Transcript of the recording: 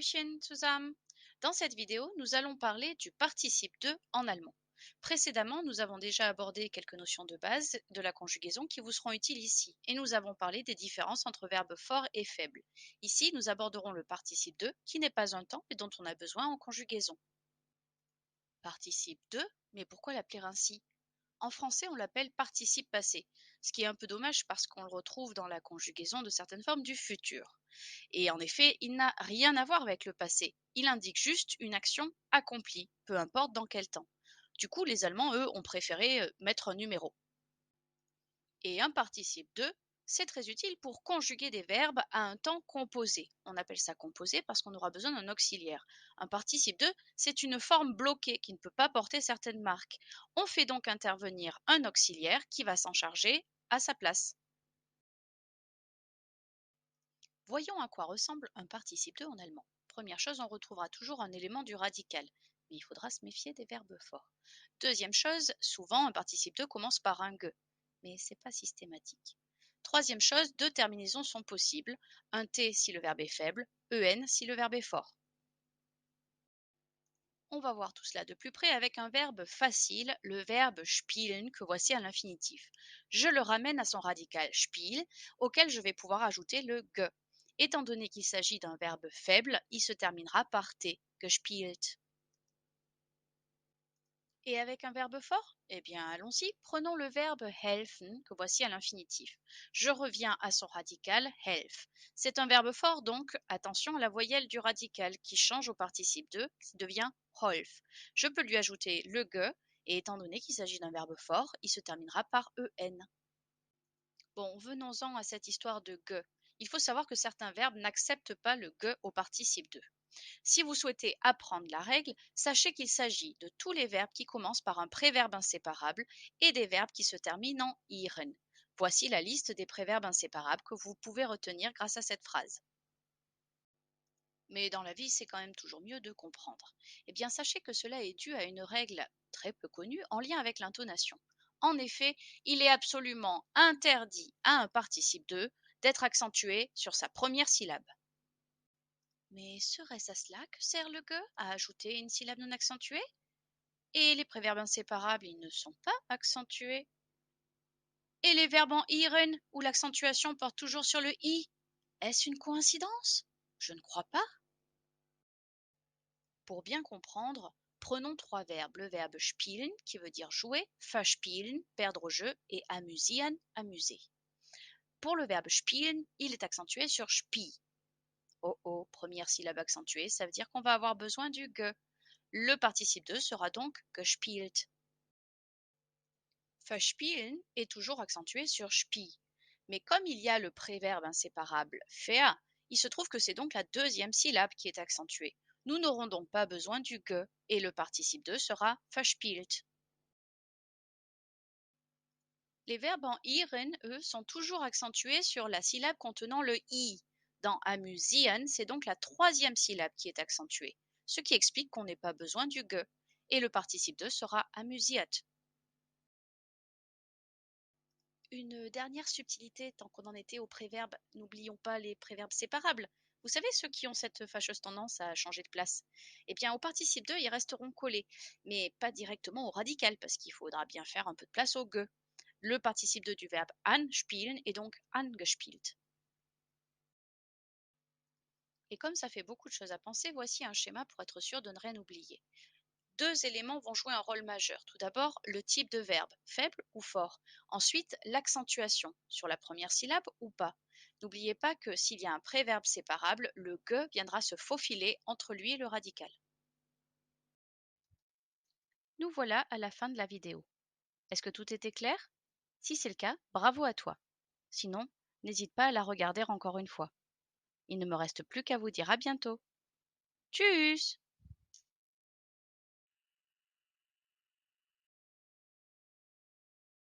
Hallöchen zusammen! Dans cette vidéo, nous allons parler du participe de en allemand. Précédemment, nous avons déjà abordé quelques notions de base de la conjugaison qui vous seront utiles ici, et nous avons parlé des différences entre verbes forts et faibles. Ici, nous aborderons le participe de, qui n'est pas un temps et dont on a besoin en conjugaison. Participe de, mais pourquoi l'appeler ainsi? En français, on l'appelle participe passé, ce qui est un peu dommage parce qu'on le retrouve dans la conjugaison de certaines formes du futur. Et en effet, il n'a rien à voir avec le passé. Il indique juste une action accomplie, peu importe dans quel temps. Du coup, les Allemands, eux, ont préféré mettre un numéro. Et un participe de, c'est très utile pour conjuguer des verbes à un temps composé. On appelle ça composé parce qu'on aura besoin d'un auxiliaire. Un participe de, c'est une forme bloquée qui ne peut pas porter certaines marques. On fait donc intervenir un auxiliaire qui va s'en charger à sa place. Voyons à quoi ressemble un participe de en allemand. Première chose, on retrouvera toujours un élément du radical, mais il faudra se méfier des verbes forts. Deuxième chose, souvent un participe de commence par un ge, mais c'est pas systématique. Troisième chose, deux terminaisons sont possibles, un t si le verbe est faible, en si le verbe est fort. On va voir tout cela de plus près avec un verbe facile, le verbe spielen que voici à l'infinitif. Je le ramène à son radical spiel, auquel je vais pouvoir ajouter le ge. Étant donné qu'il s'agit d'un verbe faible, il se terminera par t, gespielt. Et avec un verbe fort? Eh bien, allons-y. Prenons le verbe helfen, que voici à l'infinitif. Je reviens à son radical, helf. C'est un verbe fort, donc attention à la voyelle du radical qui change au participe de, qui devient holf. Je peux lui ajouter le ge, et étant donné qu'il s'agit d'un verbe fort, il se terminera par en. Bon, venons-en à cette histoire de ge. Il faut savoir que certains verbes n'acceptent pas le ge au participe de. Si vous souhaitez apprendre la règle, sachez qu'il s'agit de tous les verbes qui commencent par un préverbe inséparable et des verbes qui se terminent en iren. Voici la liste des préverbes inséparables que vous pouvez retenir grâce à cette phrase. Mais dans la vie, c'est quand même toujours mieux de comprendre. Eh bien, sachez que cela est dû à une règle très peu connue en lien avec l'intonation. En effet, il est absolument interdit à un participe de d'être accentué sur sa première syllabe. Mais serait-ce à cela que sert le ge, à ajouter une syllabe non accentuée? Et les préverbes inséparables, ils ne sont pas accentués. Et les verbes en iren, où l'accentuation porte toujours sur le i, est-ce une coïncidence? Je ne crois pas. Pour bien comprendre, prenons trois verbes. Le verbe spielen, qui veut dire jouer, verspielen, perdre au jeu, et amusieren, amuser. Pour le verbe spielen, il est accentué sur spi. Oh oh, première syllabe accentuée, ça veut dire qu'on va avoir besoin du ge. Le participe de sera donc gespielt. Verspielen est toujours accentué sur spi. Mais comme il y a le préverbe inséparable faire, il se trouve que c'est donc la deuxième syllabe qui est accentuée. Nous n'aurons donc pas besoin du ge et le participe de sera verspielt. Les verbes en iren, eux, sont toujours accentués sur la syllabe contenant le i. Dans amusieren, c'est donc la troisième syllabe qui est accentuée, ce qui explique qu'on n'ait pas besoin du ge. Et le participe de sera amusiert. Une dernière subtilité, tant qu'on en était aux préverbes, n'oublions pas les préverbes séparables. Vous savez, ceux qui ont cette fâcheuse tendance à changer de place. Eh bien, au participe de, ils resteront collés, mais pas directement au radical, parce qu'il faudra bien faire un peu de place au ge. Le participe de du verbe anspielen est donc angespielt. Et comme ça fait beaucoup de choses à penser, voici un schéma pour être sûr de ne rien oublier. Deux éléments vont jouer un rôle majeur. Tout d'abord, le type de verbe, faible ou fort. Ensuite, l'accentuation, sur la première syllabe ou pas. N'oubliez pas que s'il y a un préverbe séparable, le ge viendra se faufiler entre lui et le radical. Nous voilà à la fin de la vidéo. Est-ce que tout était clair? Si c'est le cas, bravo à toi. Sinon, n'hésite pas à la regarder encore une fois. Il ne me reste plus qu'à vous dire à bientôt. Tchuss!